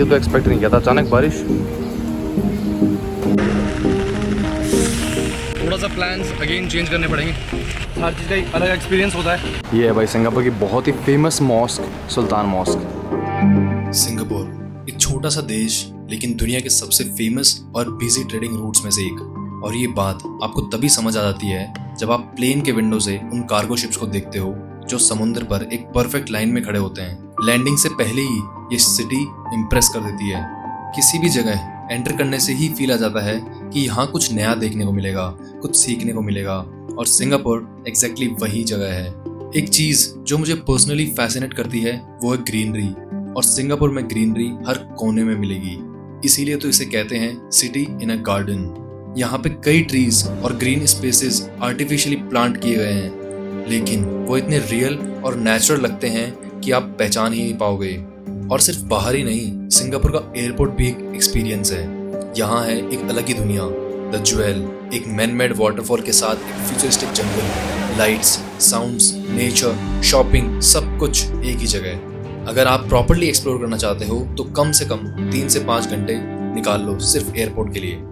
ये तो एक्सपेक्ट नहीं किया था, अचानक बारिश। थोड़ा सा प्लान्स अगेन चेंज करने पड़ेंगे, हर चीज़ का एक अलग एक्सपीरियंस होता है। ये है भाई सिंगापुर की बहुत ही फेमस मॉस्क, सुल्तान मॉस्क। सिंगापुर एक छोटा सा देश, लेकिन दुनिया के सबसे फेमस और बिजी ट्रेडिंग रूट्स में से एक। और ये बात आपको तभी समझ आ जाती है जब आप प्लेन के विंडो से उन कार्गो शिप्स को देखते हो जो समुद्र पर एक परफेक्ट लाइन में खड़े होते हैं। लैंडिंग से पहले ही ये सिटी इम्प्रेस कर देती है। किसी भी जगह एंटर करने से ही फील आ जाता है कि यहाँ कुछ नया देखने को मिलेगा, कुछ सीखने को मिलेगा। और सिंगापुर एग्जैक्टली वही जगह है। एक चीज जो मुझे पर्सनली फैसिनेट करती है वो है ग्रीनरी, और सिंगापुर में ग्रीनरी हर कोने में मिलेगी। इसीलिए तो इसे कहते हैं सिटी इन अ गार्डन। यहाँ पे कई ट्रीज और ग्रीन स्पेसेस आर्टिफिशियली प्लांट किए गए हैं, लेकिन वो इतने रियल और नेचुरल लगते हैं कि आप पहचान ही नहीं पाओगे। और सिर्फ बाहर ही नहीं, सिंगापुर का एयरपोर्ट भी एक एक्सपीरियंस है। यहाँ है एक अलग ही दुनिया। द ज्वेल, एक मैन मेड वाटरफॉल के साथ एक फ्यूचरिस्टिक जंगल, लाइट्स, साउंड्स, नेचर, शॉपिंग, सब कुछ एक ही जगह। अगर आप प्रॉपर्ली एक्सप्लोर करना चाहते हो तो कम से कम 3 से 5 घंटे निकाल लो सिर्फ एयरपोर्ट के लिए।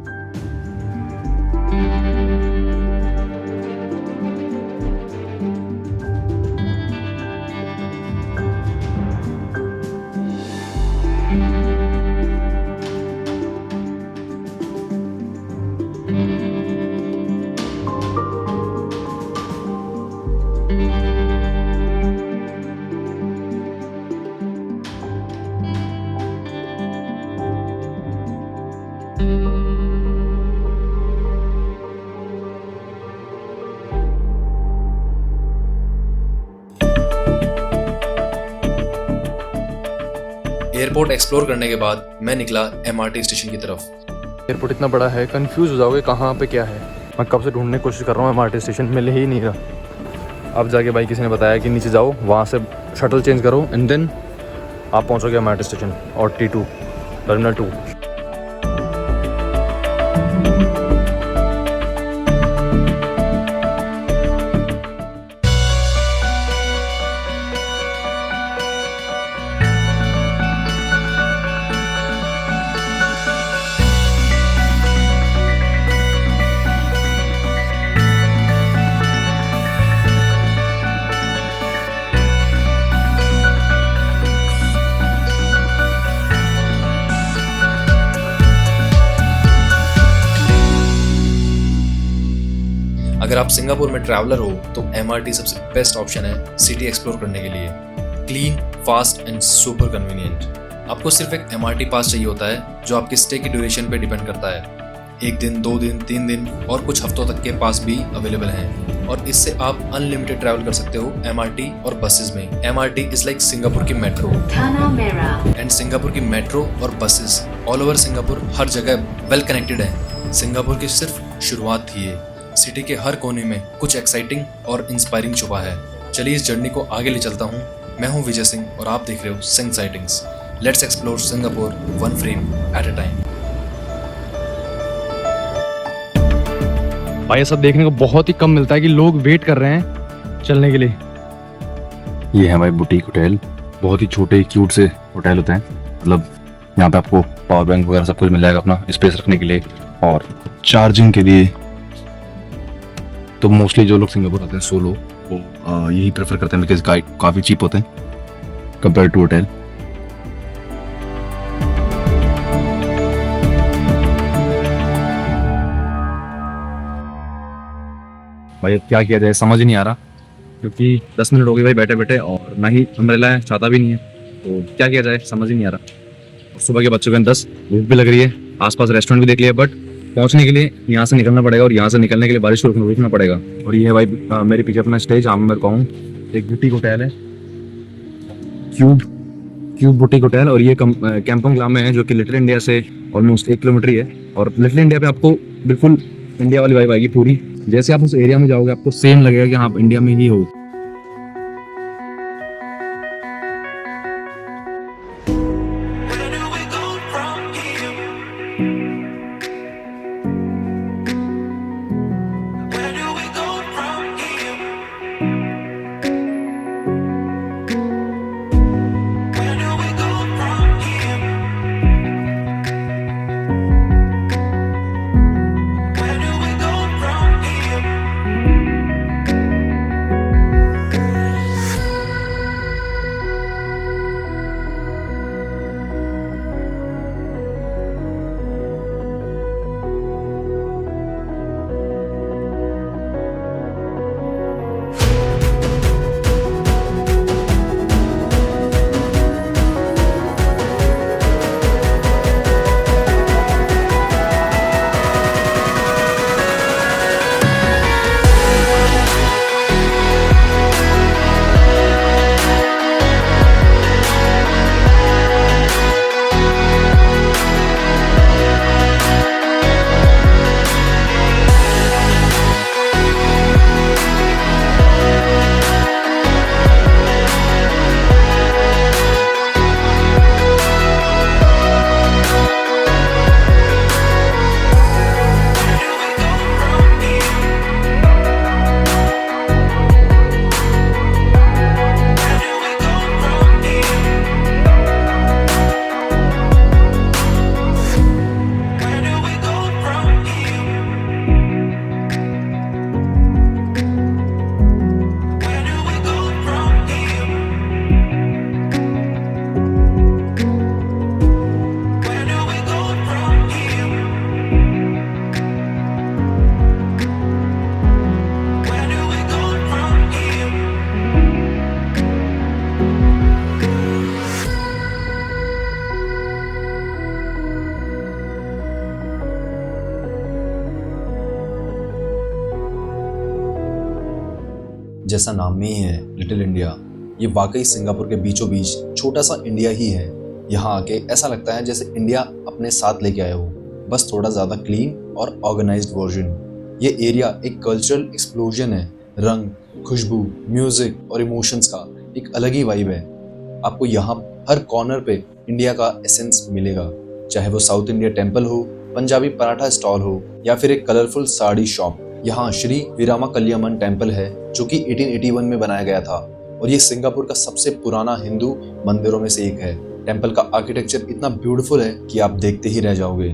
एयरपोर्ट एक्सप्लोर करने के बाद मैं निकला MRT स्टेशन की तरफ। एयरपोर्ट इतना बड़ा है, कंफ्यूज हो जाओगे कहाँ पे क्या है। मैं कब से ढूंढने की कोशिश कर रहा हूँ, MRT स्टेशन मिल ही नहीं रहा। अब जाके भाई किसी ने बताया कि नीचे जाओ, वहाँ से शटल चेंज करो एंड देन आप पहुँचोगे MRT स्टेशन और T2 टर्मिनल 2। अगर आप सिंगापुर में ट्रैवलर हो तो MRT सबसे बेस्ट ऑप्शन है सिटी एक्सप्लोर करने के लिए। Clean, fast and super convenient. आपको सिर्फ एक MRT पास चाहिए होता है जो आपके स्टे की ड्यूरेशन पे डिपेंड करता है। 1 दिन, 2 दिन, 3 दिन और कुछ हफ्तों तक के पास भी अवेलेबल हैं। और इससे आप अनलिमिटेड ट्रैवल कर सकते हो MRT और बसेस में। MRT इज लाइक सिंगापुर की मेट्रो, एंड सिंगापुर की मेट्रो और बसेस ऑल ओवर सिंगापुर हर जगह वेल कनेक्टेड है। सिंगापुर की सिर्फ शुरुआत थी ये। सिटी के हर कोने में कुछ एक्साइटिंग और इंस्पायरिंग छुपा है। चलिए इस जर्नी को आगे ले चलता हूँ। मैं हूँ विजय सिंह और आप देख रहे हो Singh sightings. Let's explore Singapore one frame at a time. भाई ये सब देखने को बहुत ही कम मिलता है कि लोग वेट कर रहे हैं चलने के लिए। ये है भाई बुटीक होटल। बहुत ही छोटे क्यूट से होटल होते हैं। मतलब यहाँ पे आपको पावर बैंक वगैरह सब कुछ मिल जाएगा अपना स्पेस रखने के लिए और चार्जिंग के लिए। तो मोस्टली जो लोग सिंगापुर आते हैं सोलो वो यही प्रेफर करते हैं बिकॉज काफ़ी चीप होते हैं कंपेयर टू होटल। भाई क्या किया जाए समझ ही नहीं आ रहा, क्योंकि 10 मिनट हो गए भाई बैठे बैठे और ना ही अम्ब्रेला है, छाता भी नहीं है। तो क्या किया जाए समझ ही नहीं आ रहा। सुबह के बच्चों के 10 भूख भी लग रही है। आसपास रेस्टोरेंट भी देख लिया, बट पहुंचने के लिए यहाँ से निकलना पड़ेगा और यहाँ से निकलने के लिए बारिश को रुकना पड़ेगा। और ये है भाई मेरे पीछे अपना स्टे, जहाँ मैं कहूँ एक बुटीक होटल है, क्यूब बुटीक होटल। और ये कैंपंग ग्ला में है, जो कि लिटिल इंडिया से ऑलमोस्ट 1 किलोमीटर ही है। और लिटिल इंडिया पे आपको बिल्कुल इंडिया वाली वाइब आएगी पूरी। जैसे आप उस एरिया में जाओगे आपको सेम लगेगा कि हाँ इंडिया में ही हो। जैसा नाम में ही है लिटिल इंडिया, ये वाकई सिंगापुर के बीचों बीच छोटा सा इंडिया ही है। यहाँ आके ऐसा लगता है जैसे इंडिया अपने साथ लेके आए हो, बस थोड़ा ज़्यादा क्लीन और ऑर्गेनाइज्ड वर्जन। ये एरिया एक कल्चरल एक्सप्लोजन है, रंग, खुशबू, म्यूजिक और इमोशंस का एक अलग ही वाइब है। आपको यहाँ हर कॉर्नर पे इंडिया का एसेंस मिलेगा, चाहे वो साउथ इंडिया टेम्पल हो, पंजाबी पराठा स्टॉल हो या फिर एक कलरफुल साड़ी शॉप। यहाँ श्री वीरामा कल्यामन टेम्पल है जो कि 1881 में बनाया गया था और ये सिंगापुर का सबसे पुराना हिंदू मंदिरों में से एक है। टेम्पल का आर्किटेक्चर इतना ब्यूटीफुल है कि आप देखते ही रह जाओगे।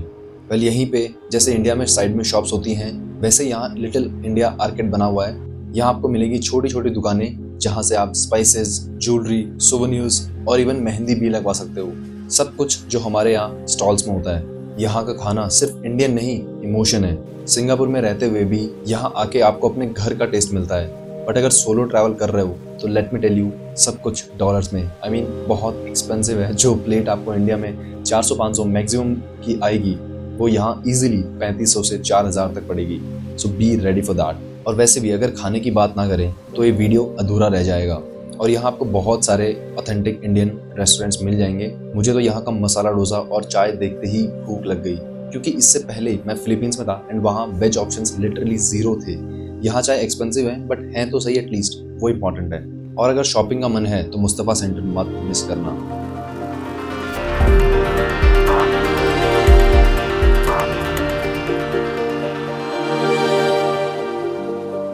वेल यहीं पे जैसे इंडिया में साइड में शॉप्स होती हैं, वैसे यहाँ लिटिल इंडिया आर्केड बना हुआ है। यहाँ आपको मिलेगी छोटी छोटी दुकानें जहाँ से आप स्पाइसेस, ज्वेलरी, सोवेनिर्स और इवन मेहंदी भी लगवा सकते हो। सब कुछ जो हमारे यहाँ स्टॉल्स में होता है। यहाँ का खाना सिर्फ इंडियन नहीं, इमोशन है। सिंगापुर में रहते हुए भी यहाँ आके आपको अपने घर का टेस्ट मिलता है। बट अगर सोलो ट्रैवल कर रहे हो तो लेट मी टेल यू, सब कुछ डॉलर्स में, आई मीन बहुत एक्सपेंसिव है। जो प्लेट आपको इंडिया में 400-500 मैक्सिमम की आएगी, वो यहाँ इजीली 3500 से 4000 तक पड़ेगी। सो बी रेडी फॉर दैट। और वैसे भी अगर खाने की बात ना करें तो ये वीडियो अधूरा रह जाएगा। और यहाँ आपको बहुत सारे ऑथेंटिक इंडियन रेस्टोरेंट्स मिल जाएंगे। मुझे तो यहाँ का मसाला डोसा और चाय देखते ही भूख लग गई, क्योंकि इससे पहले मैं फिलीपींस में था एंड वहाँ वेज ऑप्शंस लिटरली जीरो थे। यहाँ चाय एक्सपेंसिव है बट हैं तो सही एटलीस्ट, वो इम्पोर्टेंट है। और अगर शॉपिंग का मन है तो मुस्तफा सेंटर मत मिस करना।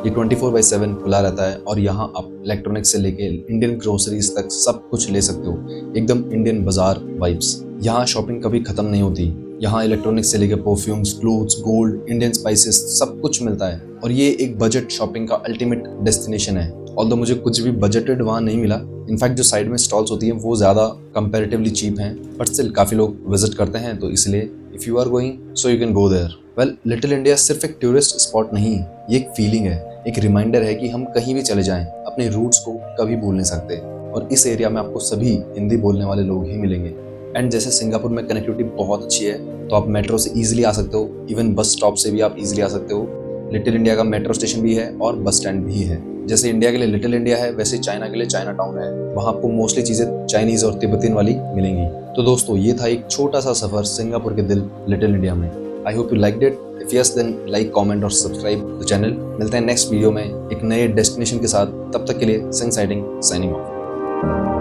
ये 24/7 खुला रहता है और यहाँ आप इलेक्ट्रॉनिक्स से लेके इंडियन ग्रोसरीज तक सब कुछ ले सकते हो। एकदम इंडियन बाजार वाइब्स। यहाँ शॉपिंग कभी खत्म नहीं होती। यहाँ इलेक्ट्रॉनिक्स से लेके perfumes, clothes, gold, Indian spices सब कुछ मिलता है। और ये एक बजट शॉपिंग का अल्टीमेट डेस्टिनेशन है। ऑल्दो मुझे कुछ भी बजटेड वहाँ नहीं मिला। इनफैक्ट जो साइड में स्टॉल्स होती हैं वो ज़्यादा कंपैरेटिवली चीप हैं, बट स्टिल काफ़ी लोग विजिट करते हैं, तो इसलिए if you are going so you can go there. Well little India सिर्फ एक टूरिस्ट स्पॉट नहीं, ये एक फीलिंग है, एक रिमाइंडर है कि हम कहीं भी चले जाएं, अपने रूट्स को कभी भूल नहीं सकते। और इस एरिया में आपको सभी हिंदी बोलने वाले लोग ही मिलेंगे। एंड जैसे सिंगापुर में कनेक्टिविटी बहुत अच्छी है, तो आप मेट्रो से इजीली आ सकते हो, इवन बस स्टॉप से भी आप इजीली आ सकते हो। लिटिल इंडिया का मेट्रो स्टेशन भी है और बस स्टैंड भी है। जैसे इंडिया के लिए लिटिल इंडिया है, वैसे चाइना के लिए चाइना टाउन है। वहाँ आपको मोस्टली चीज़ें चाइनीज़ और तिब्बतियन वाली मिलेंगी। तो दोस्तों ये था एक छोटा सा सफ़र सिंगापुर के दिल लिटिल इंडिया में। I hope you liked it. If yes then like, comment और सब्सक्राइब द चैनल। मिलते हैं नेक्स्ट वीडियो में एक नए डेस्टिनेशन के साथ। तब तक के लिए सिंग साइटिंग साइनिंग ऑफ।